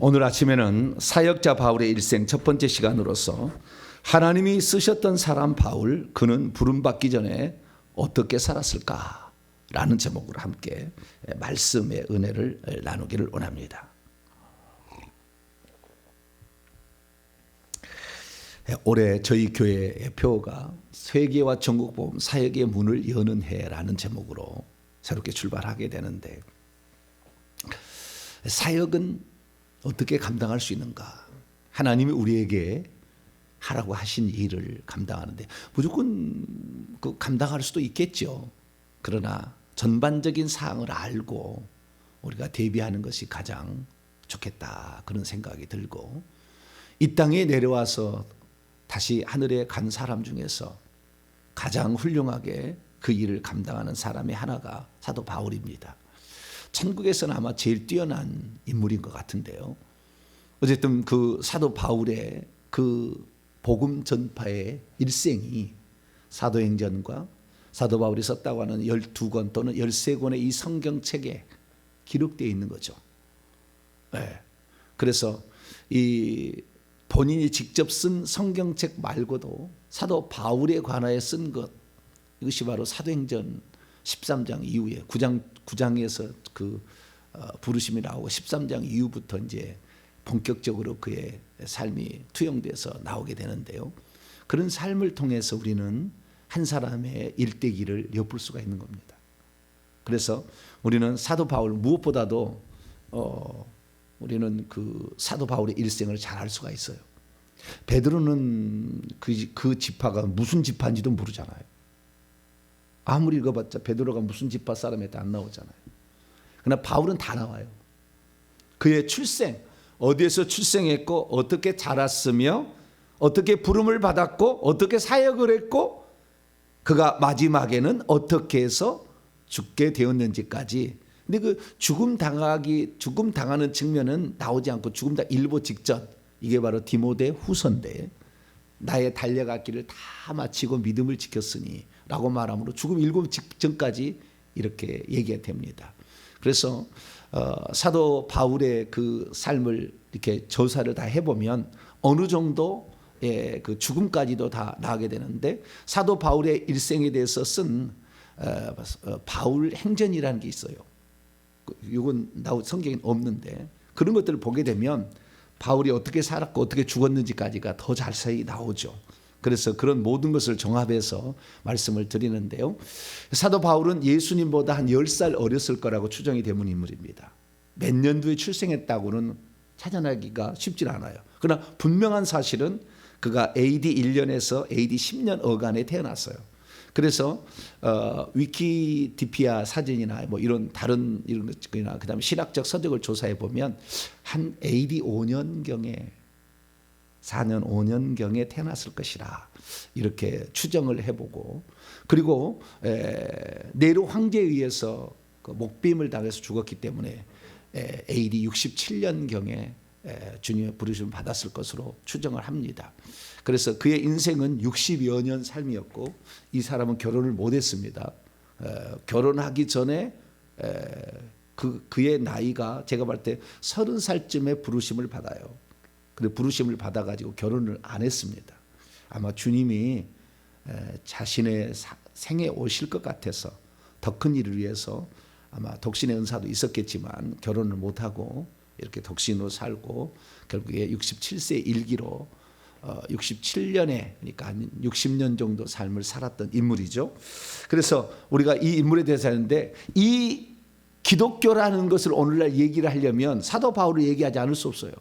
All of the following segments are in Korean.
오늘 아침에는 사역자 바울의 일생 첫 번째 시간으로서 하나님이 쓰셨던 사람 바울, 그는 부름받기 전에 어떻게 살았을까? 라는 제목으로 함께 말씀의 은혜를 나누기를 원합니다. 올해 저희 교회의 표어가 세계와 전국복음 사역의 문을 여는 해라는 제목으로 새롭게 출발하게 되는데, 사역은 어떻게 감당할 수 있는가? 하나님이 우리에게 하라고 하신 일을 감당하는데 무조건 감당할 수도 있겠죠. 그러나 전반적인 사항을 알고 우리가 대비하는 것이 가장 좋겠다, 그런 생각이 들고, 이 땅에 내려와서 다시 하늘에 간 사람 중에서 가장 훌륭하게 그 일을 감당하는 사람의 하나가 사도 바울입니다. 천국에서는 아마 제일 뛰어난 인물인 것 같은데요. 어쨌든 그 사도 바울의 그 복음 전파의 일생이 사도행전과 사도 바울이 썼다고 하는 12권 또는 13권의 이 성경책에 기록되어 있는 거죠. 네. 그래서 이 본인이 직접 쓴 성경책 말고도 사도 바울에 관하여 쓴 것, 이것이 바로 사도행전 13장 이후에 9장에서 그 부르심이 나오고 13장 이후부터 이제 본격적으로 그의 삶이 투영돼서 나오게 되는데요. 그런 삶을 통해서 우리는 한 사람의 일대기를 엿볼 수가 있는 겁니다. 그래서 우리는 사도 바울, 무엇보다도 우리는 그 사도 바울의 일생을 잘 알 수가 있어요. 베드로는 그 지파가 무슨 지파인지도 모르잖아요. 아무리 읽어봤자 베드로가 무슨 지파 사람에 다 안 나오잖아요. 그러나 바울은 다 나와요. 그의 출생, 어디에서 출생했고 어떻게 자랐으며 어떻게 부름을 받았고 어떻게 사역을 했고 그가 마지막에는 어떻게 해서 죽게 되었는지까지. 근데 그 죽음 당하는 측면은 나오지 않고 일보 직전, 이게 바로 디모데 후서인데, 나의 달려갔기를 다 마치고 믿음을 지켰으니 라고 말함으로 죽음 일곱 직전까지 이렇게 얘기가 됩니다. 그래서 사도 바울의 그 삶을 이렇게 조사를 다 해보면 어느 정도의 그 죽음까지도 다 나가게 되는데, 사도 바울의 일생에 대해서 쓴 바울 행전이라는 게 있어요. 이건 성경에 없는데 그런 것들을 보게 되면 바울이 어떻게 살았고 어떻게 죽었는지까지가 더 자세히 나오죠. 그래서 그런 모든 것을 종합해서 말씀을 드리는데요. 사도 바울은 예수님보다 한 10살 어렸을 거라고 추정이 되는 인물입니다. 몇 년도에 출생했다고는 찾아내기가 쉽지 않아요. 그러나 분명한 사실은 그가 AD 1년에서 AD 10년 어간에 태어났어요. 그래서 위키디피아 사전이나 뭐 이런 다른 이런 것이나 그다음에 신학적 서적을 조사해 보면 한 AD 5년경에 4년 5년경에 태어났을 것이라 이렇게 추정을 해보고, 그리고 네로 황제에 의해서 그 목빔을 당해서 죽었기 때문에 AD 67년경에 주님의 부르심을 받았을 것으로 추정을 합니다. 그래서 그의 인생은 60여 년 삶이었고, 이 사람은 결혼을 못했습니다. 결혼하기 전에 그의 나이가 제가 볼 때 30살쯤에 부르심을 받아요. 그리고 부르심을 받아가지고 결혼을 안 했습니다. 아마 주님이 자신의 생에 오실 것 같아서 더 큰 일을 위해서 아마 독신의 은사도 있었겠지만 결혼을 못하고 이렇게 독신으로 살고 결국에 67세 일기로 67년에, 그러니까 한 60년 정도 삶을 살았던 인물이죠. 그래서 우리가 이 인물에 대해서 하는데, 이 기독교라는 것을 오늘날 얘기를 하려면 사도 바울을 얘기하지 않을 수 없어요.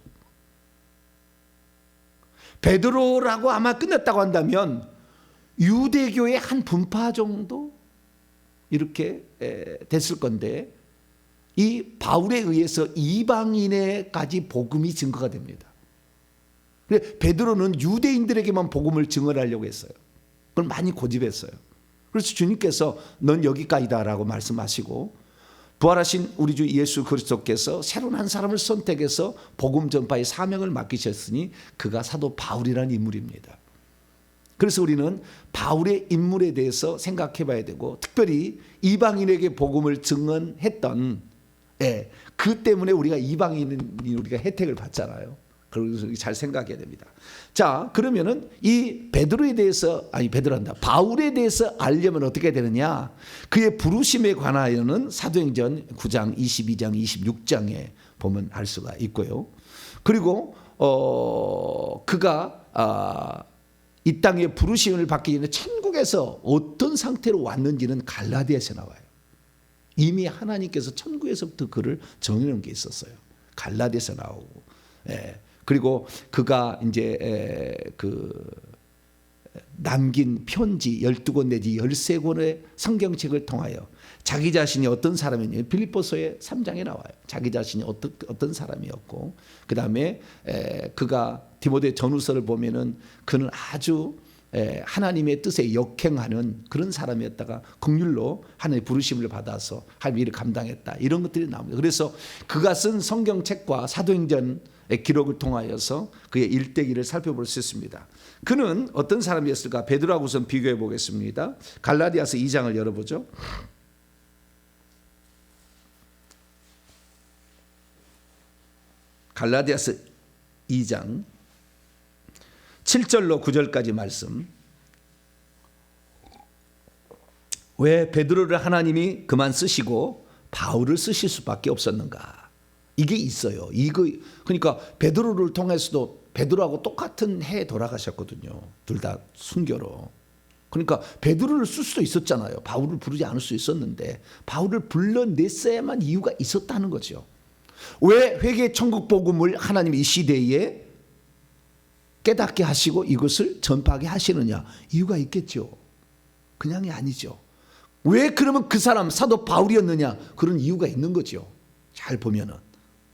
베드로라고 아마 끝냈다고 한다면 유대교의 한 분파 정도 이렇게 됐을 건데, 이 바울에 의해서 이방인에까지 복음이 증거가 됩니다. 베드로는 유대인들에게만 복음을 증언하려고 했어요. 그걸 많이 고집했어요. 그래서 주님께서 넌 여기까지다라고 말씀하시고, 부활하신 우리 주 예수 그리스도께서 새로운 한 사람을 선택해서 복음 전파의 사명을 맡기셨으니 그가 사도 바울이라는 인물입니다. 그래서 우리는 바울의 인물에 대해서 생각해 봐야 되고, 특별히 이방인에게 복음을 증언했던 예, 그 때문에 우리가 이방인이 우리가 혜택을 받잖아요. 그래서 잘 생각해야 됩니다. 자, 그러면은 이 베드로에 대해서 바울에 대해서 알려면 어떻게 되느냐? 그의 부르심에 관하여는 사도행전 9장, 22장, 26장에 보면 알 수가 있고요. 그리고 그가 이 땅에 부르심을 받기 전에 천국에서 어떤 상태로 왔는지는 갈라디아에서 나와요. 이미 하나님께서 천국에서부터 그를 정해놓은 게 있었어요. 갈라디아에서 나오고. 예. 그리고 그가 이제 남긴 편지 12권 내지 13권의 성경책을 통하여 자기 자신이 어떤 사람이냐, 빌립보서의 3장에 나와요. 자기 자신이 어떤 사람이었고, 그 다음에 그가 디모데 전후서를 보면은 그는 아주 하나님의 뜻에 역행하는 그런 사람이었다가 긍휼로 하나님의 부르심을 받아서 하나님의 일을 감당했다, 이런 것들이 나옵니다. 그래서 그가 쓴 성경책과 사도행전의 기록을 통하여서 그의 일대기를 살펴볼 수 있습니다. 그는 어떤 사람이었을까? 베드로하고 우선 비교해 보겠습니다. 갈라디아서 2장을 열어보죠. 갈라디아서 2장 7절로 9절까지 말씀. 왜 베드로를 하나님이 그만 쓰시고 바울을 쓰실 수밖에 없었는가? 이게 있어요. 그러니까 베드로를 통해서도 베드로하고 똑같은 해에 돌아가셨거든요. 둘 다 순교로. 그러니까 베드로를 쓸 수도 있었잖아요. 바울을 부르지 않을 수 있었는데 바울을 불러냈어야만 이유가 있었다는 거죠. 왜 회개 천국 복음을 하나님이 이 시대에 깨닫게 하시고 이것을 전파하게 하시느냐? 이유가 있겠죠. 그냥이 아니죠. 왜 그러면 그 사람 사도 바울이었느냐? 그런 이유가 있는 거죠. 잘 보면은.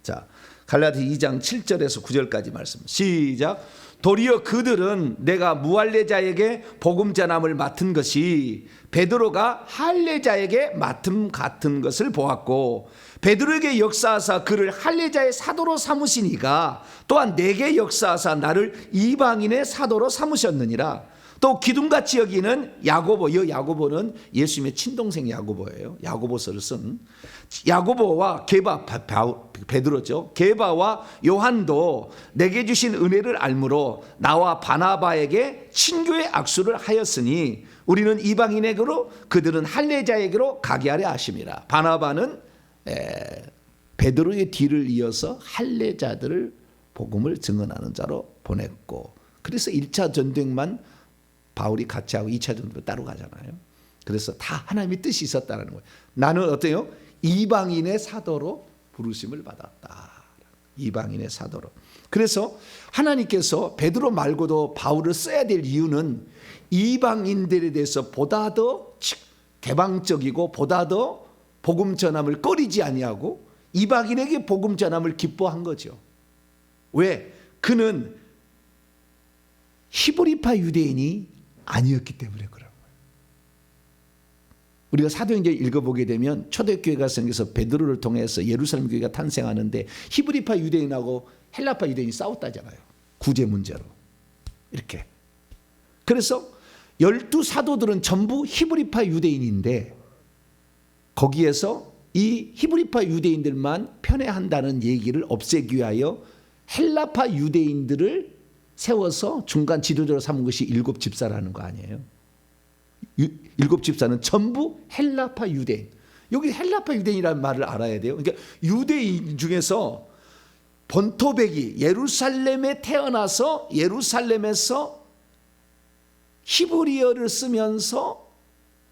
자, 갈라디아 2장 7절에서 9절까지 말씀. 시작. 도리어 그들은 내가 무할례자에게 복음 전함을 맡은 것이 베드로가 할례자에게 맡음 같은 것을 보았고, 베드로에게 역사하사 그를 할례자의 사도로 삼으시니가 또한 내게 역사하사 나를 이방인의 사도로 삼으셨느니라. 또 기둥같이 여기는 야고보, 이 야고보는 예수님의 친동생 야고보예요. 야고보서를 쓴 야고보와 게바, 베드로죠. 게바와 요한도 내게 주신 은혜를 알므로 나와 바나바에게 친교의 악수를 하였으니 우리는 이방인에게로 그들은 할례자에게로 가게 하려 하심이라. 바나바는 베드로의 뒤를 이어서 할례자들을 복음을 증언하는 자로 보냈고, 그래서 1차 전쟁만 바울이 같이 하고 2차 전쟁도 따로 가잖아요. 그래서 다 하나님의 뜻이 있었다는 거예요. 나는 어때요? 이방인의 사도로 부르심을 받았다. 이방인의 사도로. 그래서 하나님께서 베드로 말고도 바울을 써야 될 이유는 이방인들에 대해서 보다 더 개방적이고 보다 더 복음 전함을 꺼리지 아니하고 이방인에게 복음 전함을 기뻐한 거죠. 왜? 그는 히브리파 유대인이 아니었기 때문에 그런 거예요. 우리가 사도행전 읽어보게 되면 초대교회가 생겨서 베드로를 통해서 예루살렘 교회가 탄생하는데 히브리파 유대인하고 헬라파 유대인이 싸웠다잖아요. 구제 문제로. 이렇게. 그래서 12사도들은 전부 히브리파 유대인인데 거기에서 이 히브리파 유대인들만 편애한다는 얘기를 없애기 위하여 헬라파 유대인들을 세워서 중간 지도자로 삼은 것이 7집사라는 거 아니에요. 7집사는 전부 헬라파 유대인. 여기 헬라파 유대인이라는 말을 알아야 돼요. 그러니까 유대인 중에서 본토백이 예루살렘에 태어나서 예루살렘에서 히브리어를 쓰면서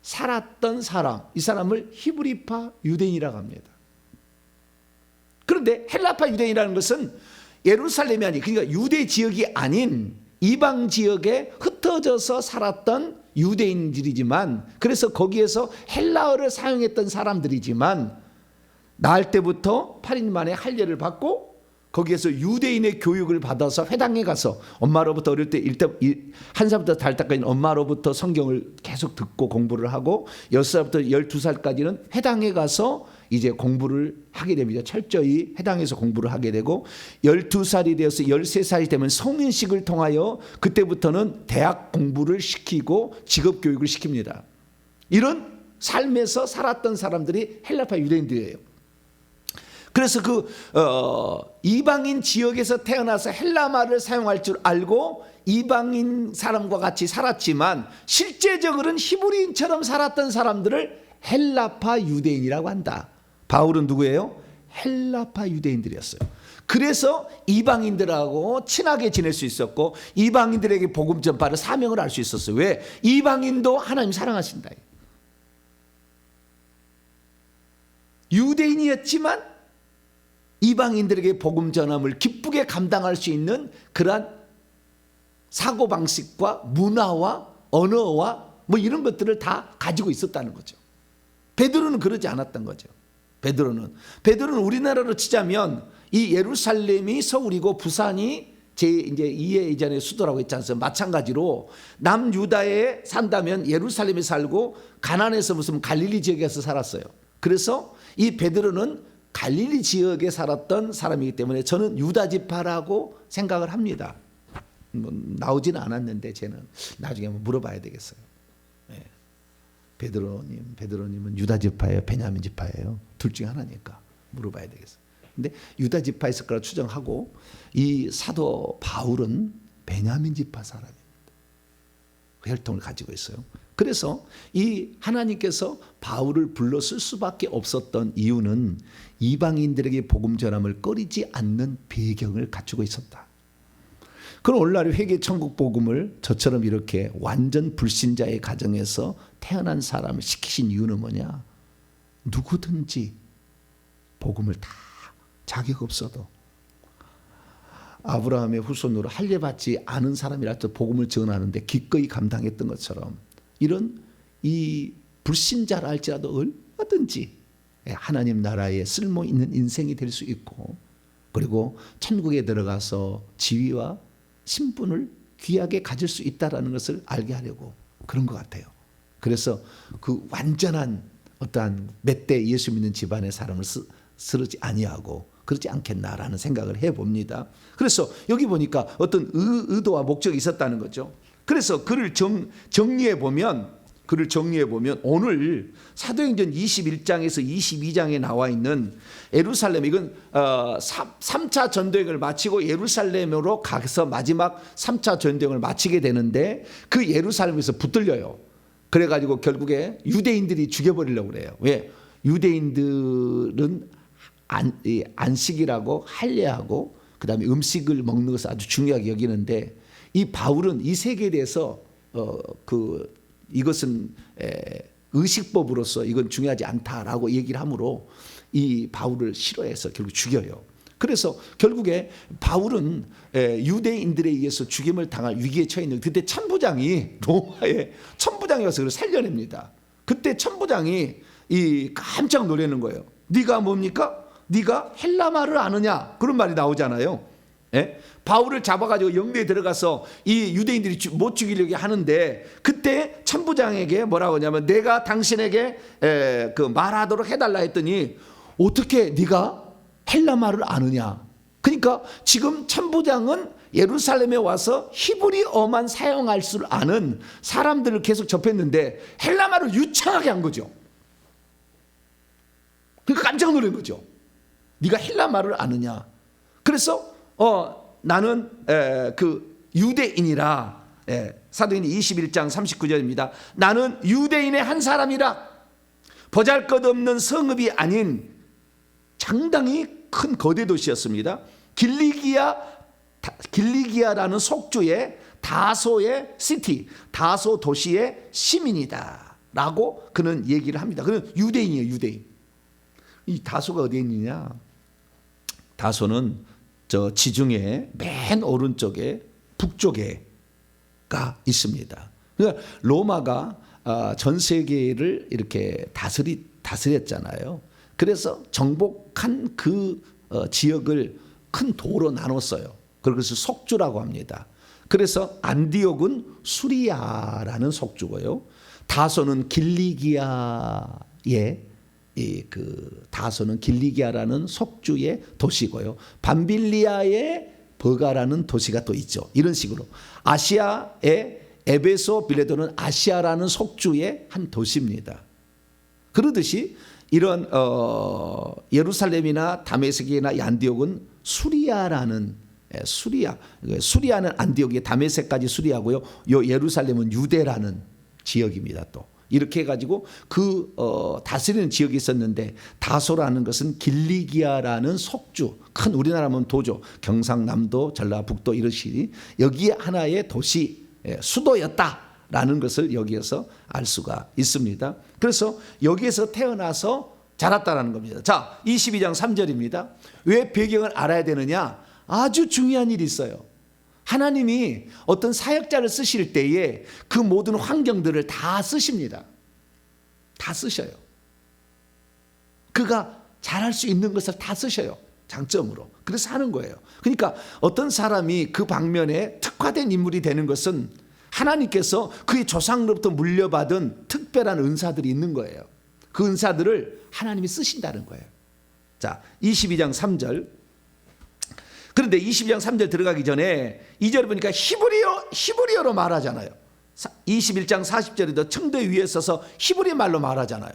살았던 사람, 이 사람을 히브리파 유대인이라고 합니다. 그런데 헬라파 유대인이라는 것은 예루살렘이 아닌, 그러니까 유대 지역이 아닌 이방 지역에 흩어져서 살았던 유대인들이지만, 그래서 거기에서 헬라어를 사용했던 사람들이지만 낳을 때부터 8인 만에 할례를 받고 거기에서 유대인의 교육을 받아서 회당에 가서 엄마로부터 어릴 때 1살부터 달때까지는 엄마로부터 성경을 계속 듣고 공부를 하고 6살부터 12살까지는 회당에 가서 이제 공부를 하게 됩니다. 철저히 회당에서 공부를 하게 되고 12살이 되어서 13살이 되면 성인식을 통하여 그때부터는 대학 공부를 시키고 직업 교육을 시킵니다. 이런 삶에서 살았던 사람들이 헬라파 유대인들이에요. 그래서 이방인 지역에서 태어나서 헬라 말을 사용할 줄 알고 이방인 사람과 같이 살았지만 실제적으로는 히브리인처럼 살았던 사람들을 헬라파 유대인이라고 한다. 바울은 누구예요? 헬라파 유대인들이었어요. 그래서 이방인들하고 친하게 지낼 수 있었고 이방인들에게 복음 전파를 사명을 할 수 있었어요. 왜? 이방인도 하나님 사랑하신다. 유대인이었지만 이방인들에게 복음 전함을 기쁘게 감당할 수 있는 그러한 사고방식과 문화와 언어와 뭐 이런 것들을 다 가지고 있었다는 거죠. 베드로는 그러지 않았던 거죠. 베드로는 우리나라로 치자면 이 예루살렘이 서울이고 부산이 이제 이해 이전의 수도라고 했지 않습니까? 마찬가지로 남유다에 산다면 예루살렘에 살고 가나안에서 무슨 갈릴리 지역에서 살았어요. 그래서 이 베드로는 갈릴리 지역에 살았던 사람이기 때문에 저는 유다 지파라고 생각을 합니다. 뭐 나오지는 않았는데 쟤는 나중에 한번 물어봐야 되겠어요. 네. 베드로님은 유다 지파예요, 베냐민 지파예요? 둘 중에 하나니까 물어봐야 되겠어요. 근데 유다 지파에 있을 거라 추정하고 이 사도 바울은 베냐민 지파 사람입니다. 혈통을 가지고 있어요. 그래서 이 하나님께서 바울을 불러 쓸 수밖에 없었던 이유는 이방인들에게 복음 전함을 꺼리지 않는 배경을 갖추고 있었다. 그럼 오늘날 회개 천국 복음을 저처럼 이렇게 완전 불신자의 가정에서 태어난 사람을 시키신 이유는 뭐냐? 누구든지 복음을 다 자격 없어도 아브라함의 후손으로 할례받지 않은 사람이라도 복음을 전하는데 기꺼이 감당했던 것처럼 이런 이 불신자라 할지라도 얼마든지 하나님 나라에 쓸모 있는 인생이 될 수 있고 그리고 천국에 들어가서 지위와 신분을 귀하게 가질 수 있다는 것을 알게 하려고 그런 것 같아요. 그래서 그 완전한 어떠한 멧돼 예수 믿는 집안의 사람을 쓰르지 아니하고 그렇지 않겠나라는 생각을 해봅니다. 그래서 여기 보니까 어떤 의도와 목적이 있었다는 거죠. 그래서 그를 정리해 보면 오늘 사도행전 21장에서 22장에 나와 있는 예루살렘, 이건 3차 전도행을 마치고 예루살렘으로 가서 마지막 3차 전도행을 마치게 되는데 그 예루살렘에서 붙들려요. 그래가지고 결국에 유대인들이 죽여버리려고 그래요. 왜? 유대인들은 안식이라고 할례하고 그 다음에 음식을 먹는 것을 아주 중요하게 여기는데 이 바울은 이 세계에 대해서 이것은 의식법으로서 이건 중요하지 않다라고 얘기를 하므로 이 바울을 싫어해서 결국 죽여요. 그래서 결국에 바울은 유대인들에 의해서 죽임을 당할 위기에 처해 있는 그때 천부장이 로마의 천부장이 와서 그를 살려냅니다. 그때 천부장이 깜짝 놀라는 거예요. 네가 뭡니까? 네가 헬라 말을 아느냐? 그런 말이 나오잖아요. 예? 바울을 잡아가지고 영내에 들어가서 이 유대인들이 못 죽이려고 하는데 그때 천부장에게 뭐라고 하냐면 내가 당신에게 말하도록 해달라 했더니 어떻게 네가 헬라 말을 아느냐? 그러니까 지금 천부장은 예루살렘에 와서 히브리어만 사용할 줄 아는 사람들을 계속 접했는데 헬라 말을 유창하게 한 거죠. 그러니까 깜짝 놀란 거죠. 네가 헬라 말을 아느냐? 그래서 나는 유대인이라 사도행전 21장 39절입니다. 나는 유대인의 한 사람이라 보잘것없는 성읍이 아닌 상당히 큰 거대 도시였습니다. 길리기아라는 속주의 다소의 시티, 다소 도시의 시민이다 라고 그는 얘기를 합니다. 그는 유대인이에요. 유대인. 이 다소가 어디에 있느냐? 다소는 저 지중해 맨 오른쪽에 북쪽에가 있습니다. 그러니까 로마가 전 세계를 이렇게 다스렸잖아요. 그래서 정복한 그 지역을 큰 도로 나눴어요. 그래서 속주라고 합니다. 그래서 안디옥은 수리아라는 속주고요. 다소는 길리기아의 다소는 길리기아라는 속주의 도시고요. 밤빌리아의 버가라는 도시가 또 있죠. 이런 식으로 아시아의 에베소 빌레도는 아시아라는 속주의 한 도시입니다. 그러듯이 이런 예루살렘이나 다메섹이나 안디옥은 수리아라는 수리아는 안디옥이 다메섹까지 수리아고요. 요 예루살렘은 유대라는 지역입니다. 또 이렇게 해가지고 다스리는 지역이 있었는데 다소라는 것은 길리기아라는 속주 큰 우리나라면 도죠. 경상남도 전라북도 이것이 여기에 하나의 도시 수도였다라는 것을 여기에서 알 수가 있습니다. 그래서 여기에서 태어나서 자랐다라는 겁니다. 자, 22장 3절입니다. 왜 배경을 알아야 되느냐? 아주 중요한 일이 있어요. 하나님이 어떤 사역자를 쓰실 때에 그 모든 환경들을 다 쓰십니다. 다 쓰셔요. 그가 잘할 수 있는 것을 다 쓰셔요. 장점으로. 그래서 하는 거예요. 그러니까 어떤 사람이 그 방면에 특화된 인물이 되는 것은 하나님께서 그의 조상으로부터 물려받은 특별한 은사들이 있는 거예요. 그 은사들을 하나님이 쓰신다는 거예요. 자, 22장 3절. 그런데 22장 3절 들어가기 전에 2절 보니까 히브리어로 말하잖아요. 21장 40절에도 청대 위에 서서 히브리 말로 말하잖아요.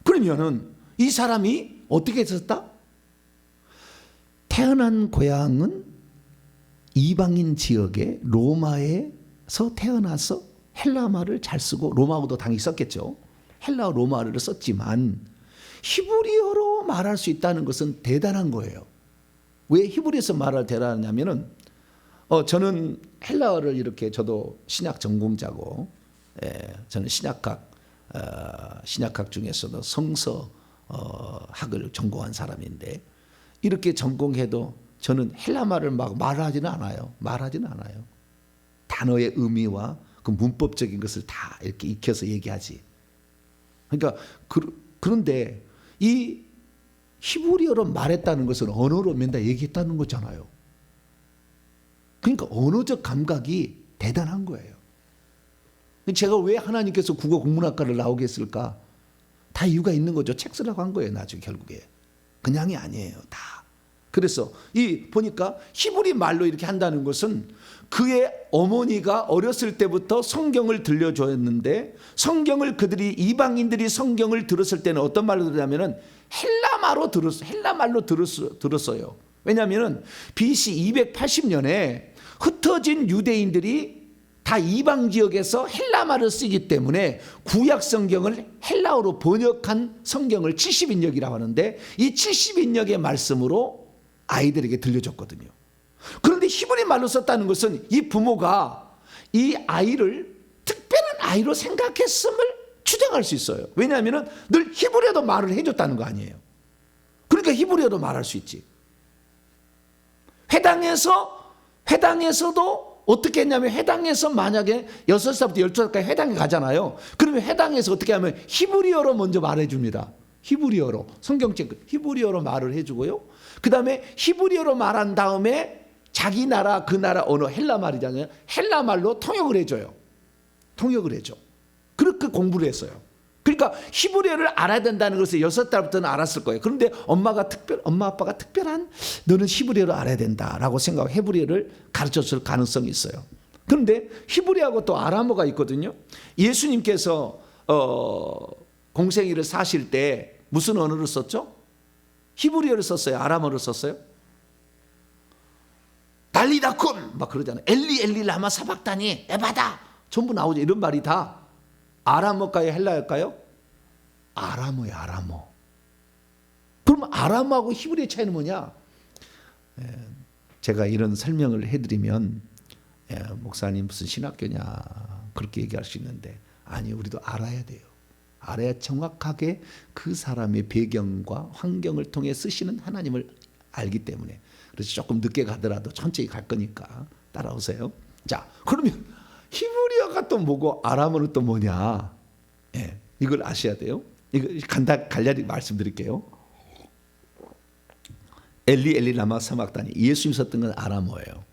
그러면은 이 사람이 어떻게 썼다? 태어난 고향은 이방인 지역의 로마에서 태어나서 헬라 말을 잘 쓰고 로마어도 당연히 썼겠죠. 헬라어 로마어를 썼지만 히브리어로 말할 수 있다는 것은 대단한 거예요. 왜 히브리어에서 말을 대단하냐면은 저는 헬라어를 이렇게 저도 신약 전공자고 저는 신약학 중에서도 성서학을 전공한 사람인데 이렇게 전공해도 저는 헬라 말을 막 말하지는 않아요. 단어의 의미와 그 문법적인 것을 다 이렇게 익혀서 얘기하지. 그러니까 그런데 이 히브리어로 말했다는 것은 언어로 맨날 얘기했다는 거잖아요. 그러니까 언어적 감각이 대단한 거예요. 제가 왜 하나님께서 국어 국문학과를 나오게 했을까? 다 이유가 있는 거죠. 책 쓰라고 한 거예요. 나중에 결국에. 그냥이 아니에요. 다. 그래서 보니까 히브리 말로 이렇게 한다는 것은 그의 어머니가 어렸을 때부터 성경을 들려줬는데 이방인들이 성경을 들었을 때는 어떤 말로 들었냐면은 헬라 말로 들었어요. 왜냐하면 BC 280년에 흩어진 유대인들이 다 이방 지역에서 헬라 말을 쓰기 때문에 구약 성경을 헬라어로 번역한 성경을 70인역이라고 하는데 이 70인역의 말씀으로 아이들에게 들려줬거든요. 그런데 히브리 말로 썼다는 것은 이 부모가 이 아이를 특별한 아이로 생각했음을 추정할 수 있어요. 왜냐하면 늘 히브리어도 말을 해줬다는 거 아니에요. 그러니까 히브리어도 말할 수 있지. 회당에서도 어떻게 했냐면 회당에서 만약에 6살부터 12살까지 회당에 가잖아요. 그러면 회당에서 어떻게 하면 히브리어로 먼저 말해줍니다. 히브리어로 성경책 히브리어로 말을 해주고요. 그 다음에 히브리어로 말한 다음에 자기 나라 그 나라 언어 헬라 말이잖아요. 헬라 말로 통역을 해줘요. 그렇게 공부를 했어요. 그러니까 히브리어를 알아야 된다는 것을 6살부터는 알았을 거예요. 그런데 엄마 아빠가 특별한 너는 히브리어를 알아야 된다라고 생각하고 히브리어를 가르쳤을 가능성이 있어요. 그런데 히브리어하고 또 아람어가 있거든요. 예수님께서 공생애를 사실 때 무슨 언어를 썼죠? 히브리어를 썼어요? 아람어를 썼어요? 달리다쿤 막 그러잖아요. 엘리 라마 사박다니 에바다 전부 나오죠. 이런 말이 다 아람어일까요? 헬라어일까요? 아람어예요. 아람어. 그럼 아람어하고 히브리어의 차이는 뭐냐? 제가 이런 설명을 해드리면 목사님 무슨 신학교냐 그렇게 얘기할 수 있는데 아니 우리도 알아야 돼요. 알아야 정확하게 그 사람의 배경과 환경을 통해 쓰시는 하나님을 알기 때문에 그래서 조금 늦게 가더라도 천천히 갈 거니까 따라오세요. 자, 그러면 히브리어가 또 뭐고 아람어는 또 뭐냐? 이걸 아셔야 돼요. 이거 간단히 말씀드릴게요. 엘리 라마 사막다니 예수님 썼던 건 아람어예요.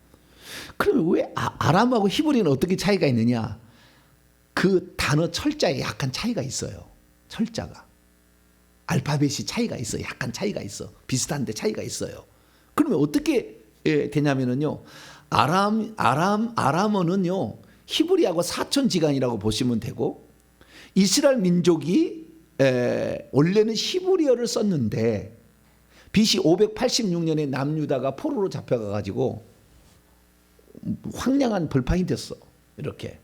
그러면 왜 아람어하고 히브리어는 어떻게 차이가 있느냐? 그 단어 철자에 약간 차이가 있어요. 철자가 알파벳이 차이가 있어. 약간 차이가 있어. 비슷한데 차이가 있어요. 그러면 어떻게 되냐면은요. 아람어는요. 히브리하고 사촌지간이라고 보시면 되고 이스라엘 민족이 원래는 히브리어를 썼는데 BC 586년에 남유다가 포로로 잡혀가 가지고 황량한 벌판이 됐어. 이렇게.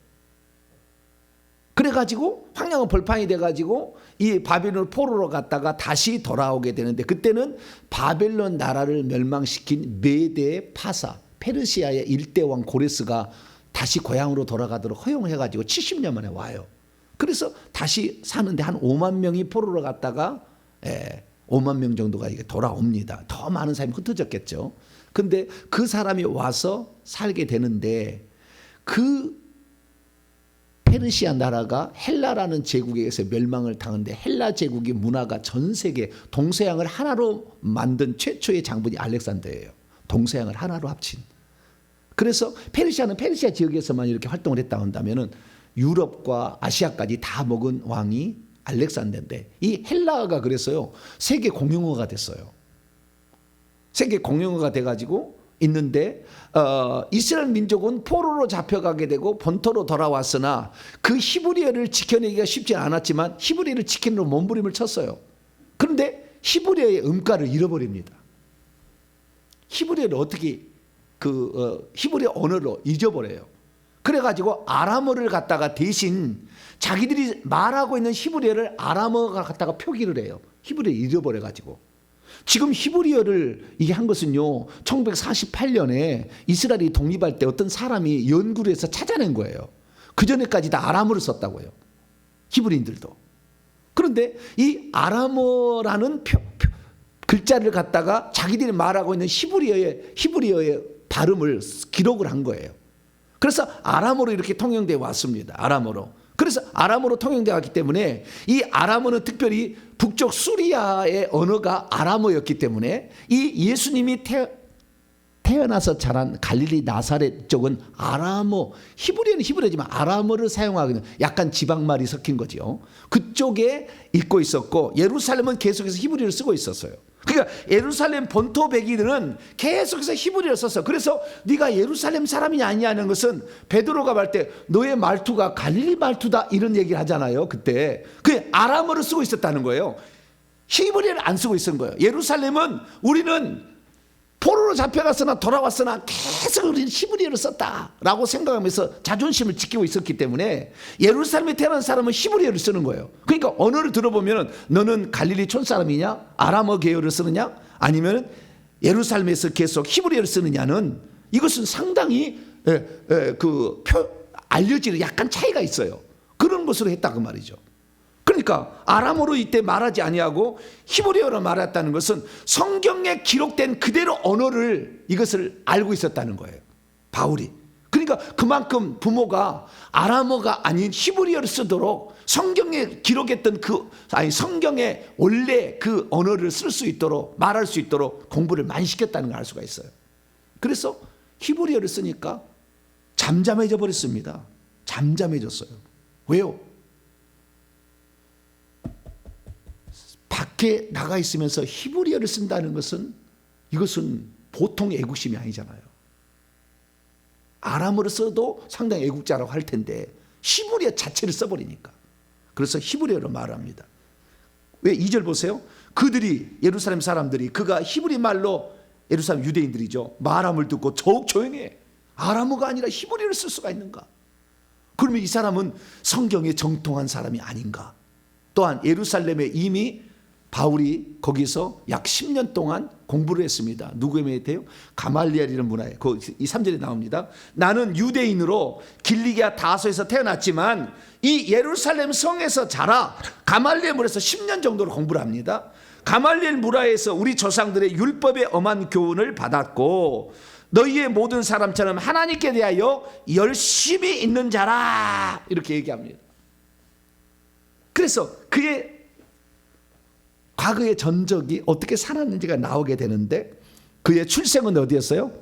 그래가지고 황량한 벌판이 돼가지고 이 바벨론 포로로 갔다가 다시 돌아오게 되는데, 그때는 바벨론 나라를 멸망시킨 메데 파사 페르시아의 일대왕 고레스가 다시 고향으로 돌아가도록 허용해가지고 70년 만에 와요. 그래서 다시 사는데 한 5만 명이 포로로 갔다가 5만 명 정도가 이게 돌아옵니다. 더 많은 사람이 흩어졌겠죠. 근데 그 사람이 와서 살게 되는데, 그 페르시아 나라가 헬라라는 제국에 의해서 멸망을 당하는데, 헬라 제국의 문화가 전 세계 동서양을 하나로 만든 최초의 장군이 알렉산더예요. 동서양을 하나로 합친. 그래서 페르시아는 페르시아 지역에서만 이렇게 활동을 했다 한다면은 유럽과 아시아까지 다 먹은 왕이 알렉산더인데, 이 헬라어가 그래서요 세계 공용어가 됐어요. 세계 공용어가 돼가지고 있는데, 이스라엘 민족은 포로로 잡혀가게 되고 본토로 돌아왔으나 그 히브리어를 지켜내기가 쉽지 않았지만 히브리어를 지키는 몸부림을 쳤어요. 그런데 히브리어의 음가를 잃어버립니다. 히브리어를 어떻게 히브리어 언어로 잊어버려요. 그래가지고 아람어를 갖다가 대신 자기들이 말하고 있는 히브리어를 아람어가 갖다가 표기를 해요. 히브리어 잊어버려가지고. 지금 히브리어를 이게 한 것은요 1948년에 이스라엘이 독립할 때 어떤 사람이 연구를 해서 찾아낸 거예요. 그전에까지 다 아람어를 썼다고요, 히브리인들도. 그런데 이 아람어라는 글자를 갖다가 자기들이 말하고 있는 히브리어의 발음을 기록을 한 거예요. 그래서 아람어로 이렇게 통용되어 왔습니다. 아람어로. 그래서 아람어로 통용되어 왔기 때문에 이 아람어는 특별히 북쪽 수리아의 언어가 아람어였기 때문에 이 예수님이 태어나서 자란 갈릴리 나사렛 쪽은 아람어, 히브리어는 히브리어지만 아람어를 사용하기는 약간 지방말이 섞인 거죠. 그쪽에 있고 있었고, 예루살렘은 계속해서 히브리어를 쓰고 있었어요. 그러니까 예루살렘 본토 백인들은 계속해서 히브리어를 썼어. 그래서 네가 예루살렘 사람이냐 아니냐는 것은 베드로가 말 때 너의 말투가 갈릴리 말투다 이런 얘기를 하잖아요. 그때 그 아람어를 쓰고 있었다는 거예요. 히브리어를 안 쓰고 있었던 거예요. 예루살렘은 우리는 포로로 잡혀갔으나 돌아왔으나 계속 우리는 히브리어를 썼다라고 생각하면서 자존심을 지키고 있었기 때문에 예루살렘에 태어난 사람은 히브리어를 쓰는 거예요. 그러니까 언어를 들어보면 너는 갈릴리 촌 사람이냐, 아람어 계열을 쓰느냐, 아니면 예루살렘에서 계속 히브리어를 쓰느냐는 이것은 상당히 알려지는 약간 차이가 있어요. 그런 것으로 했다 그 말이죠. 그러니까 아람어로 이때 말하지 아니하고 히브리어로 말했다는 것은 성경에 기록된 그대로 언어를 이것을 알고 있었다는 거예요, 바울이. 그러니까 그만큼 부모가 아람어가 아닌 히브리어를 쓰도록 성경에 기록했던 성경에 원래 그 언어를 쓸 수 있도록 말할 수 있도록 공부를 많이 시켰다는 걸 알 수가 있어요. 그래서 히브리어를 쓰니까 잠잠해져 버렸습니다. 잠잠해졌어요. 왜요? 밖에 나가 있으면서 히브리어를 쓴다는 것은 이것은 보통 애국심이 아니잖아요. 아람어를 써도 상당히 애국자라고 할 텐데 히브리어 자체를 써버리니까. 그래서 히브리어로 말합니다. 왜? 2절 보세요. 그들이, 예루살렘 사람들이, 그가 히브리 말로, 예루살렘 유대인들이죠, 말함을 듣고 더욱 조용해. 아람어가 아니라 히브리어를 쓸 수가 있는가? 그러면 이 사람은 성경에 정통한 사람이 아닌가? 또한 예루살렘에 이미 바울이 거기서 약 10년 동안 공부를 했습니다. 누구에 대해요? 가말리엘이라는 문화에. 이 3절에 나옵니다. 나는 유대인으로 길리기아 다소에서 태어났지만 이 예루살렘 성에서 자라 가말리엘 문화에서 10년 정도로 공부를 합니다. 가말리엘 문화에서 우리 조상들의 율법의 엄한 교훈을 받았고 너희의 모든 사람처럼 하나님께 대하여 열심히 있는 자라, 이렇게 얘기합니다. 그래서 그의 과거의 전적이 어떻게 살았는지가 나오게 되는데, 그의 출생은 어디였어요?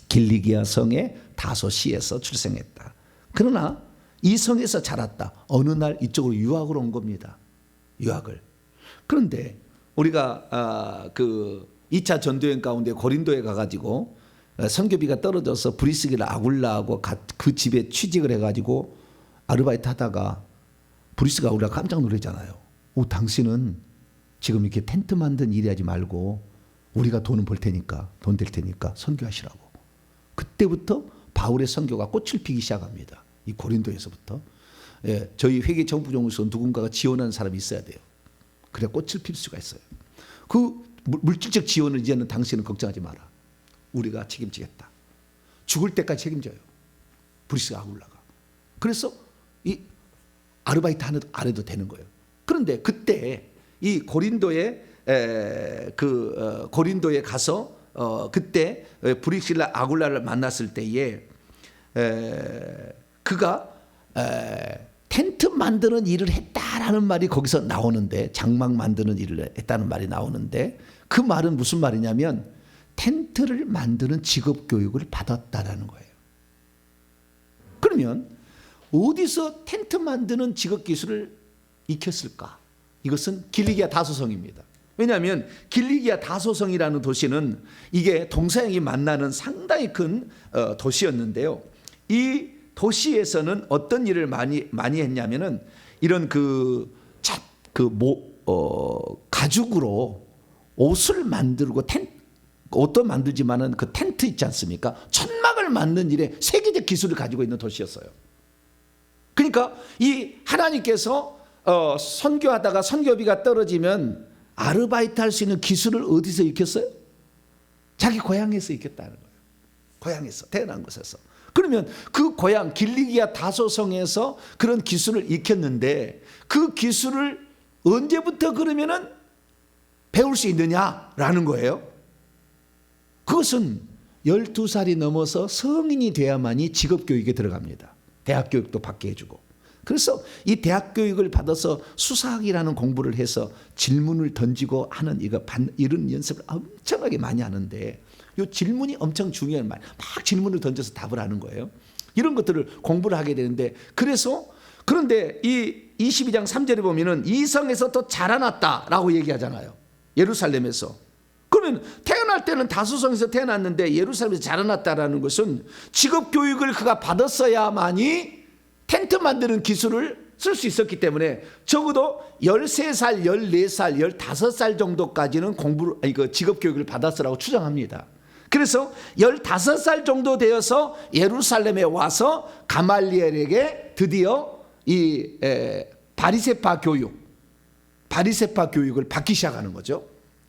길리기아 성의 다소시에서 출생했다. 그러나 이 성에서 자랐다. 어느 날 이쪽으로 유학을 온 겁니다. 유학을. 그런데 우리가 2차 전도여행 가운데 고린도에 가가지고 선교비가 떨어져서 브리스기라 아굴라하고 그 집에 취직을 해가지고 아르바이트 하다가 브리스가 우리가 깜짝 놀랐잖아요. 당신은 지금 이렇게 텐트 만든 일 하지 말고 우리가 돈은 벌 테니까, 돈 될 테니까 선교하시라고. 그때부터 바울의 선교가 꽃을 피기 시작합니다. 이 고린도에서부터. 예, 저희 회계 정부정부에서 누군가가 지원하는 사람이 있어야 돼요. 그래야 꽃을 필 수가 있어요. 그 물질적 지원을 이제는 당신은 걱정하지 마라. 우리가 책임지겠다. 죽을 때까지 책임져요. 브리스가 아굴라가. 그래서 이 아르바이트 안 해도 되는 거예요. 그런데 그때 이 고린도에 고린도에 가서 그때 브리실라 아굴라를 만났을 때에 그가 텐트 만드는 일을 했다라는 말이 거기서 나오는데, 장막 만드는 일을 했다는 말이 나오는데, 그 말은 무슨 말이냐면 텐트를 만드는 직업 교육을 받았다라는 거예요. 그러면 어디서 텐트 만드는 직업 기술을 익혔을까? 이것은 길리기아 다소성입니다. 왜냐하면 길리기아 다소성이라는 도시는 이게 동서양이 만나는 상당히 큰 도시였는데요. 이 도시에서는 어떤 일을 많이 했냐면은 이런 가죽으로 옷을 만들고 옷도 만들지만은 그 텐트 있지 않습니까? 천막을 만드는 일에 세계적 기술을 가지고 있는 도시였어요. 그러니까 이 하나님께서 선교하다가 선교비가 떨어지면 아르바이트 할 수 있는 기술을 어디서 익혔어요? 자기 고향에서 익혔다는 거예요. 고향에서, 태어난 곳에서. 그러면 그 고향 길리기아 다소성에서 그런 기술을 익혔는데, 그 기술을 언제부터 그러면은 배울 수 있느냐라는 거예요. 그것은 12살이 넘어서 성인이 돼야만이 직업교육에 들어갑니다. 대학교육도 받게 해주고. 그래서 이 대학교육을 받아서 수사학이라는 공부를 해서 질문을 던지고 하는 이런 연습을 엄청나게 많이 하는데, 이 질문이 엄청 중요한 말. 막 질문을 던져서 답을 하는 거예요. 이런 것들을 공부를 하게 되는데, 그런데 이 22장 3절에 보면은 이 성에서 또 자라났다라고 얘기하잖아요. 예루살렘에서. 그러면 태어날 때는 다소성에서 태어났는데 예루살렘에서 자라났다라는 것은 직업 교육을 그가 받았어야만이 텐트 만드는 기술을 쓸 수 있었기 때문에 적어도 13살, 14살, 15살 정도까지는 직업 교육을 받았으라고 추정합니다. 그래서 15살 정도 되어서 예루살렘에 와서 가말리엘에게 드디어 이 바리새파 교육을 받기 시작하는 거죠.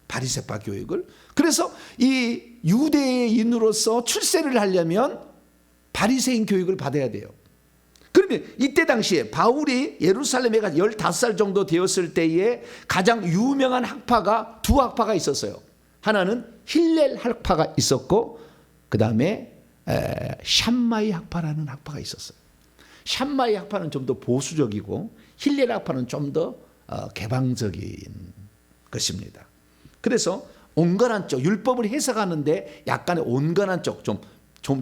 바리새파 교육을. 그래서 이 유대인으로서 출세를 하려면 바리새인 교육을 받아야 돼요. 그러면 이때 당시에 바울이 예루살렘에 가서 15살 정도 되었을 때에 가장 유명한 학파가 두 학파가 있었어요. 하나는 힐렐 학파가 있었고, 그 다음에 샴마이 학파라는 학파가 있었어요. 샴마이 학파는 좀 더 보수적이고 힐렐 학파는 좀 더 개방적인 것입니다. 그래서 온건한 쪽, 율법을 해석하는데 약간의 온건한 쪽, 좀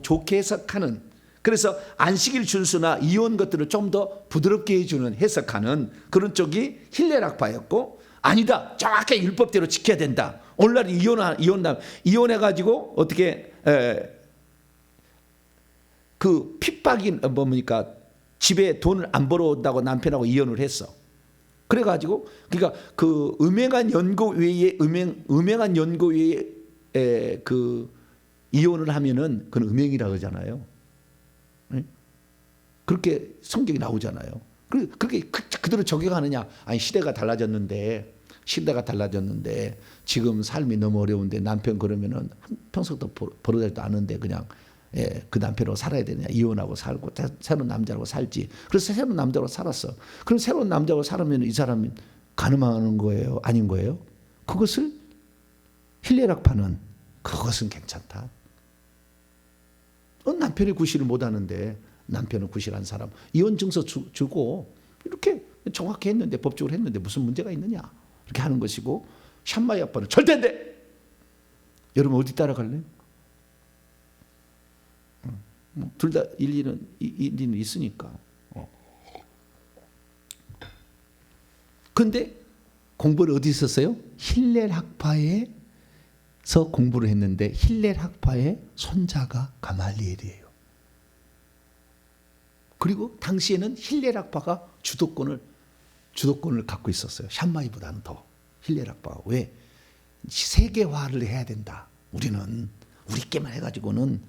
좋게 해석하는, 그래서 안식일 준수나 이혼 것들을 좀 더 부드럽게 해주는, 해석하는 그런 쪽이 힐렐 학파였고, 아니다, 정확하게 율법대로 지켜야 된다. 오늘날 이혼해가지고 어떻게 그 핍박인 뭡니까, 집에 돈을 안 벌어온다고 남편하고 이혼을 했어. 그래가지고 그러니까 그 음행한 연고 외에 그 이혼을 하면은 그건 음행이라고 하잖아요. 그렇게 성경이 나오잖아요. 그렇게 그대로 적용하느냐? 아니, 시대가 달라졌는데 지금 삶이 너무 어려운데 남편 그러면은 평소부터 벌어지도 않은데 그냥 그 남편하고 살아야 되느냐? 이혼하고 살고 새로운 남자하고 살지. 그래서 새로운 남자하고 살았어. 그럼 새로운 남자하고 살면 이 사람이 가늠하는 거예요? 아닌 거예요? 그것을 힐렐 학파는 그것은 괜찮다. 남편이 구실을 못하는데 남편은 구실한 사람 이혼 증서 주고 이렇게 정확히 했는데, 법적으로 했는데 무슨 문제가 있느냐, 이렇게 하는 것이고, 샴마이 아빠는 절대 안 돼. 여러분 어디 따라갈래요? 둘 다 일리는 있으니까. 그런데 공부를 어디 있었어요? 힐렐 학파에서 공부를 했는데 힐렐 학파의 손자가 가말리엘이에요. 그리고 당시에는 힐렐 학파가 주도권을 주도권을 갖고 있었어요. 샴마이보다는 더. 힐렐 학파가. 왜? 세계화를 해야 된다. 우리는 우리께만 해가지고는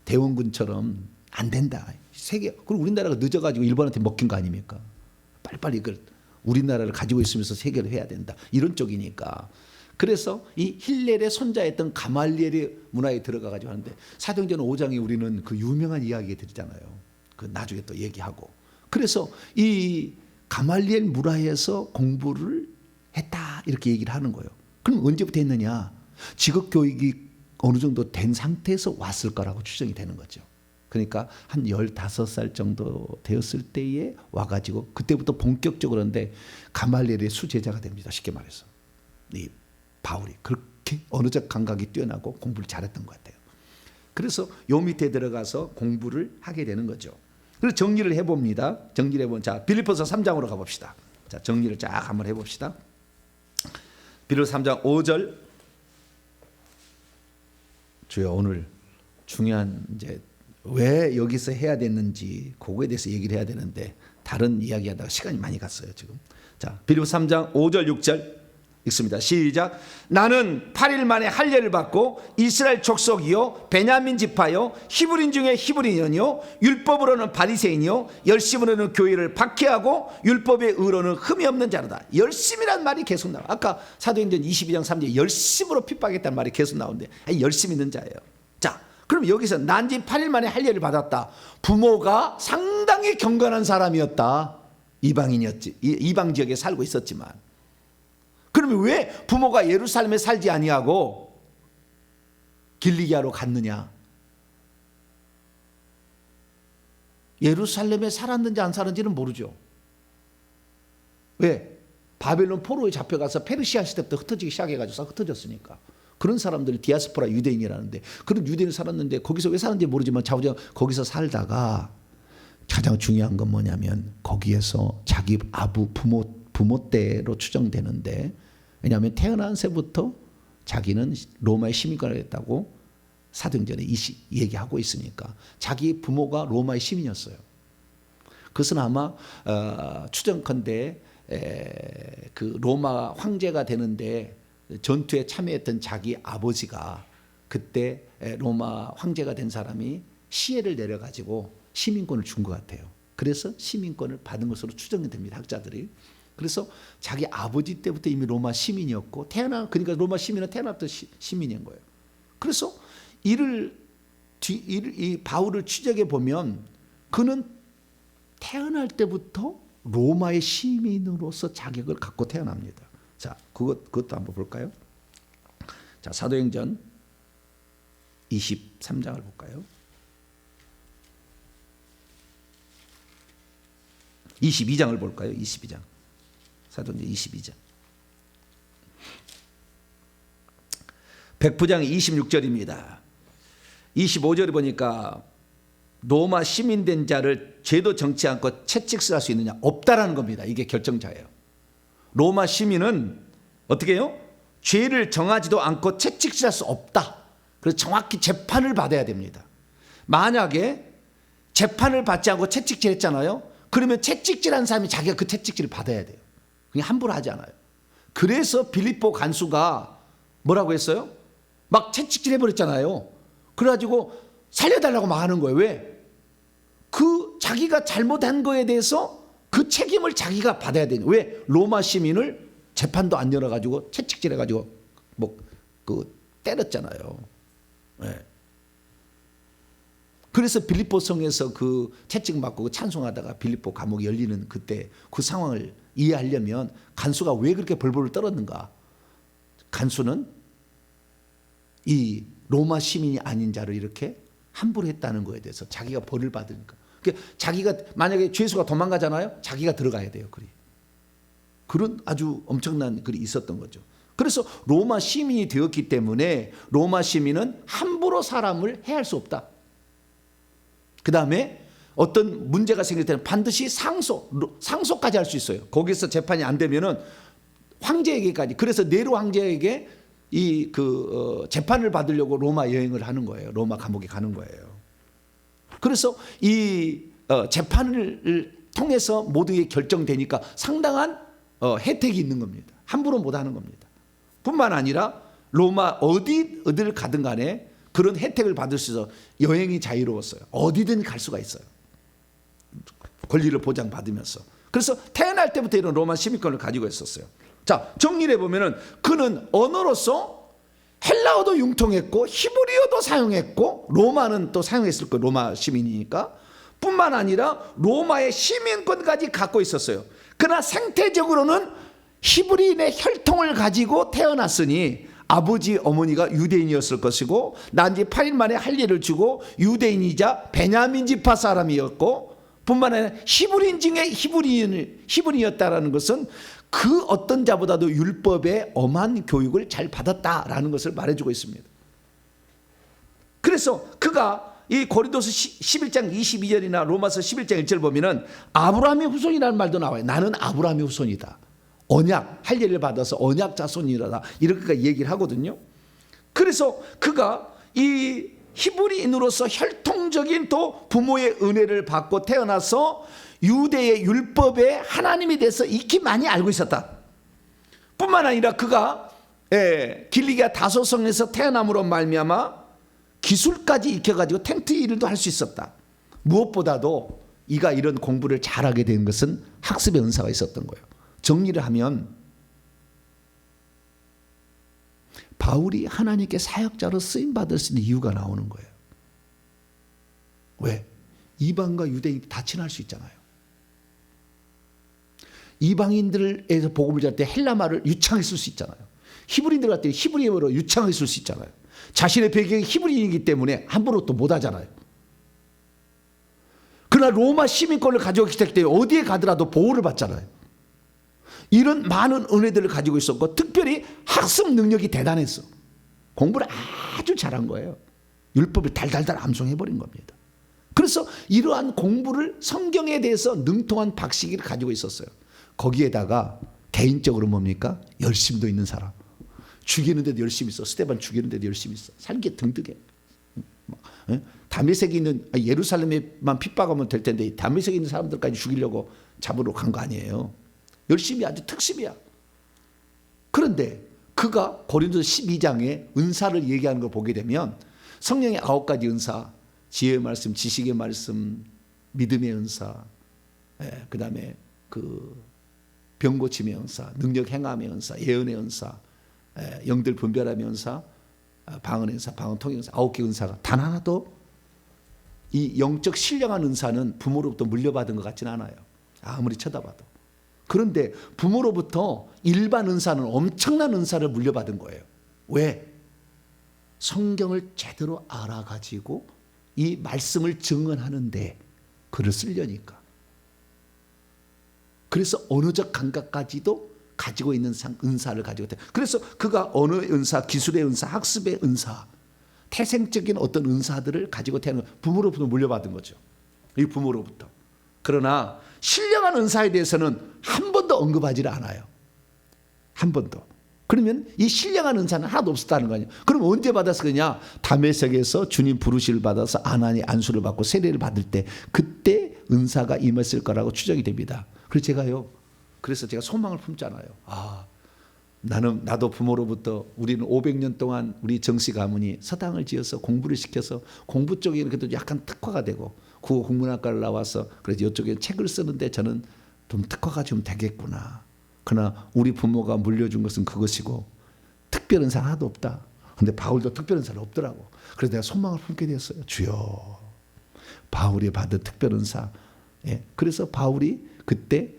대원군처럼 안 된다. 그리고 우리나라가 늦어가지고 일본한테 먹힌 거 아닙니까? 빨리빨리 우리나라를 가지고 있으면서 세계를 해야 된다. 이런 쪽이니까. 그래서 이 힐렐의 손자였던 가말리엘의 문화에 들어가가지고 하는데, 사도행전 5장에 우리는 그 유명한 이야기 드리잖아요. 그 나중에 또 얘기하고. 그래서 이 가말리엘 문화에서 공부를 했다 이렇게 얘기를 하는 거예요. 그럼 언제부터 했느냐? 직업 교육이 어느 정도 된 상태에서 왔을 거라고 추정이 되는 거죠. 그러니까 한 15살 정도 되었을 때에 와가지고 그때부터 본격적으로 하는데 가말리엘의 수제자가 됩니다. 쉽게 말해서. 이 바울이 그렇게 언어적 감각이 뛰어나고 공부를 잘했던 것 같아요. 그래서 요 밑에 들어가서 공부를 하게 되는 거죠. 그래서 정리를 해봅니다. 정리를 해보면, 자, 빌립보서 3장으로 가봅시다. 자, 정리를 쫙 한번 해봅시다. 빌립보서 3장 5절. 주여, 오늘 중요한 이제 왜 여기서 해야 됐는지 그거에 대해서 얘기를 해야 되는데 다른 이야기하다가 시간이 많이 갔어요 지금. 자, 빌립보서 3장 5절 6절 읽습니다. 시작. 나는 8일 만에 할례를 받고 이스라엘 족속이요 베냐민 지파요 히브리인 중에 히브리인이요 율법으로는 바리새인이요 열심으로는 교회를 박해하고 율법의 의로는 흠이 없는 자로다. 열심이란 말이 계속 나와. 아까 사도행전 22장 3절에 열심으로 핍박했다는 말이 계속 나오는데 열심 있는 자예요. 자, 그럼 여기서 난지 8일 만에 할례를 받았다. 부모가 상당히 경건한 사람이었다. 이방인이었지. 이방 지역에 살고 있었지만. 그러면 왜 부모가 예루살렘에 살지 아니하고 길리기아로 갔느냐? 예루살렘에 살았는지 안 살았는지는 모르죠. 왜? 바벨론 포로에 잡혀가서 페르시아 시대부터 흩어지기 시작해가지고 흩어졌으니까. 그런 사람들이 디아스포라 유대인이라는데, 그런 유대인이 살았는데 거기서 왜 사는지 모르지만 자우장 거기서 살다가 가장 중요한 건 뭐냐면 거기에서 자기 아부 부모 때로 추정되는데, 왜냐하면 태어난 새부터 자기는 로마의 시민권을 했다고 사도행전에 얘기하고 있으니까 자기 부모가 로마의 시민이었어요. 그것은 아마 추정컨대 그 로마 황제가 되는데 전투에 참여했던 자기 아버지가 그때 로마 황제가 된 사람이 시해를 내려가지고 시민권을 준 것 같아요. 그래서 시민권을 받은 것으로 추정이 됩니다. 학자들이. 그래서 자기 아버지 때부터 이미 로마 시민이었고 그러니까 로마 시민은 태어나부터 시민인 거예요. 그래서 이 바울을 추적해 보면 그는 태어날 때부터 로마의 시민으로서 자격을 갖고 태어납니다. 자, 그것도 한번 볼까요? 자, 사도행전 23장을 볼까요? 22장을 볼까요? 22장. 사도행전 22장. 백부장 26절입니다. 25절에 보니까 로마 시민된 자를 죄도 정치 않고 채찍질할 수 있느냐? 없다라는 겁니다. 이게 결정자예요. 로마 시민은 어떻게 해요? 죄를 정하지도 않고 채찍질할 수 없다. 그래서 정확히 재판을 받아야 됩니다. 만약에 재판을 받지 않고 채찍질했잖아요. 그러면 채찍질한 사람이 자기가 그 채찍질을 받아야 돼요. 그냥 함부로 하지 않아요. 그래서 빌립보 간수가 뭐라고 했어요? 막 채찍질 해버렸잖아요. 그래가지고 살려달라고 막 하는 거예요. 왜? 그 자기가 잘못한 거에 대해서 그 책임을 자기가 받아야 되는. 왜? 로마 시민을 재판도 안 열어가지고 채찍질 해가지고 때렸잖아요. 네. 그래서 빌립보 성에서 그 채찍 맞고 찬송하다가 빌립보 감옥이 열리는 그때 그 상황을 이해하려면 간수가 왜 그렇게 벌벌을 떨었는가? 간수는 이 로마 시민이 아닌 자를 이렇게 함부로 했다는 거에 대해서 자기가 벌을 받으니까. 그러니까 자기가 만약에 죄수가 도망가잖아요. 자기가 들어가야 돼요. 그런 아주 엄청난 글이 있었던 거죠. 그래서 로마 시민이 되었기 때문에 로마 시민은 함부로 사람을 해할 수 없다. 그 다음에 어떤 문제가 생길 때는 반드시 상소까지 할 수 있어요. 거기서 재판이 안 되면은 황제에게까지. 그래서 네로 황제에게 재판을 받으려고 로마 여행을 하는 거예요. 로마 감옥에 가는 거예요. 그래서 이 재판을 통해서 모든 게 결정되니까 상당한 혜택이 있는 겁니다. 함부로 못하는 겁니다. 뿐만 아니라 로마 어디를 가든 간에 그런 혜택을 받을 수 있어 여행이 자유로웠어요. 어디든 갈 수가 있어요. 권리를 보장받으면서. 그래서 태어날 때부터 이런 로마 시민권을 가지고 있었어요. 자, 정리를 해보면은 그는 언어로서 헬라어도 융통했고 히브리어도 사용했고 로마는 또 사용했을 거예요. 로마 시민이니까. 뿐만 아니라 로마의 시민권까지 갖고 있었어요. 그러나 생태적으로는 히브리인의 혈통을 가지고 태어났으니 아버지 어머니가 유대인이었을 것이고 난 지 8일 만에 할 일을 주고 유대인이자 베냐민 지파 사람이었고 뿐만 아니라 히브리인 중에 히브리인이었다라는 것은 그 어떤 자보다도 율법의 엄한 교육을 잘 받았다라는 것을 말해주고 있습니다. 그래서 그가 이 고린도서 11장 22절이나 로마서 11장 1절 보면은 아브라함의 후손이라는 말도 나와요. 나는 아브라함의 후손이다. 언약 할 일을 받아서 언약 자손이라다 이렇게 얘기를 하거든요. 그래서 그가 이 히브리인으로서 혈통적인 또 부모의 은혜를 받고 태어나서 유대의 율법에 하나님에 대해서 익히 많이 알고 있었다. 뿐만 아니라 그가 길리기아 다소성에서 태어남으로 말미암아 기술까지 익혀가지고 텐트 일도 할 수 있었다. 무엇보다도 이가 이런 공부를 잘하게 된 것은 학습의 은사가 있었던 거예요. 정리를 하면 바울이 하나님께 사역자로 쓰임받을 수 있는 이유가 나오는 거예요. 왜? 이방과 유대인이 다 친할 수 있잖아요. 이방인들에서 복음을 전할 때 헬라말을 유창하게 쓸 수 있잖아요. 히브리인들 같은 히브리어로 유창하게 쓸 수 있잖아요. 자신의 배경이 히브리인이기 때문에 함부로 또 못하잖아요. 그러나 로마 시민권을 가지고 있기 때문에 어디에 가더라도 보호를 받잖아요. 이런 많은 은혜들을 가지고 있었고 특별히 학습 능력이 대단했어. 공부를 아주 잘한 거예요. 율법을 달달달 암송해버린 겁니다. 그래서 이러한 공부를 성경에 대해서 능통한 박식이를 가지고 있었어요. 거기에다가 개인적으로 뭡니까? 열심도 있는 사람. 죽이는데도 열심히 있어. 스데반 죽이는데도 열심히 있어. 살기 등등해. 다메섹에 있는 예루살렘에만 핍박하면 될 텐데 다메섹에 있는 사람들까지 죽이려고 잡으러 간 거 아니에요. 열심히 아주 특심이야. 그런데 그가 고린도서 12장에 은사를 얘기하는 걸 보게 되면 성령의 9가지 은사, 지혜의 말씀, 지식의 말씀, 믿음의 은사, 그 다음에 그 병고침의 은사, 능력 행함의 은사, 예언의 은사, 영들 분별함의 은사, 방언의 은사, 방언 통의 은사, 9개 은사가 단 하나도 이 영적 신령한 은사는 부모로부터 물려받은 것 같지는 않아요. 아무리 쳐다봐도. 그런데 부모로부터 일반 은사는 엄청난 은사를 물려받은 거예요. 왜? 성경을 제대로 알아가지고 이 말씀을 증언하는데 글을 쓰려니까. 그래서 언어적 감각까지도 가지고 있는 은사를 가지고 있다. 그래서 그가 언어의 은사, 기술의 은사, 학습의 은사, 태생적인 어떤 은사들을 가지고 태어난 부모로부터 물려받은 거죠. 이 부모로부터. 그러나 신령한 은사에 대해서는 한 번도 언급하지를 않아요. 한 번도. 그러면 이 신령한 은사는 하나도 없었다는 거 아니에요. 그럼 언제 받았으냐? 다메섹에서 주님 부르심을 받아서 아나니 안수를 받고 세례를 받을 때 그때 은사가 임했을 거라고 추정이 됩니다. 그래서 제가 소망을 품잖아요. 나도 부모로부터 우리는 500년 동안 우리 정씨 가문이 서당을 지어서 공부를 시켜서 공부 쪽에 그래도 약간 특화가 되고 국어 국문학과를 나와서 그래서 이쪽에 책을 쓰는데 저는 좀 특화가 좀 되겠구나. 그러나 우리 부모가 물려준 것은 그것이고 특별 은사 하나도 없다. 근데 바울도 특별 은사는 없더라고. 그래서 내가 소망을 품게 됐어요. 주여, 바울이 받은 특별 은사. 그래서 바울이 그때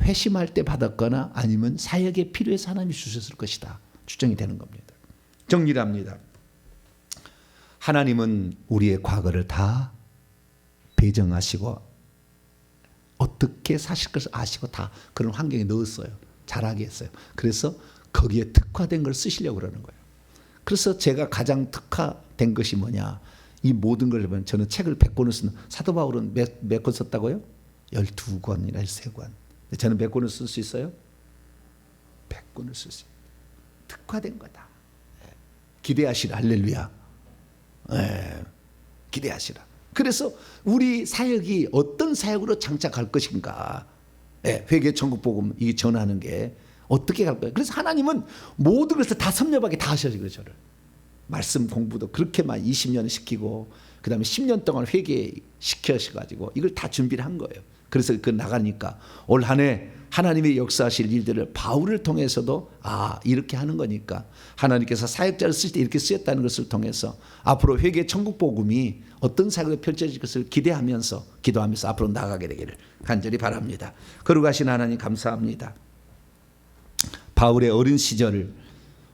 회심할 때 받았거나 아니면 사역에 필요해서 하나님이 주셨을 것이다. 추정이 되는 겁니다. 정리를 합니다. 하나님은 우리의 과거를 다 배정하시고 어떻게 사실 것을 아시고 다 그런 환경에 넣었어요. 잘하게 했어요. 그래서 거기에 특화된 걸 쓰시려고 그러는 거예요. 그래서 제가 가장 특화된 것이 뭐냐. 이 모든 걸 보면 저는 책을 100권을 쓰는 사도 바울은 몇 권 썼다고요? 12권이나 13권. 저는 몇 권을 쓸 수 있어요? 100권을 쓸 수 있어요. 특화된 거다. 기대하시라. 할렐루야. 기대하시라. 그래서 우리 사역이 어떤 사역으로 장착할 것인가. 회개 천국 복음 이게 전하는 게 어떻게 갈까요? 그래서 하나님은 모든 것을 다 섭렵하게 다 하셔요. 저를 말씀 공부도 그렇게만 20년 시키고 그다음에 10년 동안 회개시켜가지고 이걸 다 준비를 한 거예요. 그래서 그 나가니까 올 한 해 하나님의 역사하실 일들을 바울을 통해서도 이렇게 하는 거니까 하나님께서 사역자를 쓰실 때 이렇게 쓰였다는 것을 통해서 앞으로 회개 천국 복음이 어떤 사역으로 펼쳐질 것을 기도하면서 앞으로 나가게 되기를 간절히 바랍니다. 거룩하신 하나님 감사합니다. 바울의 어린 시절을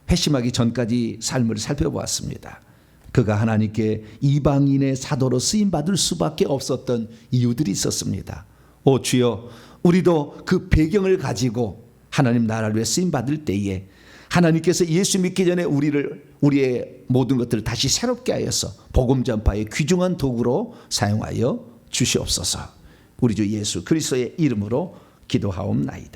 회심하기 전까지 삶을 살펴보았습니다. 그가 하나님께 이방인의 사도로 쓰임받을 수밖에 없었던 이유들이 있었습니다. 오 주여, 우리도 그 배경을 가지고 하나님 나라를 위해 쓰임받을 때에 하나님께서 예수 믿기 전에 우리의 모든 것들을 다시 새롭게 하여서 복음 전파의 귀중한 도구로 사용하여 주시옵소서. 우리 주 예수 그리스도의 이름으로 기도하옵나이다.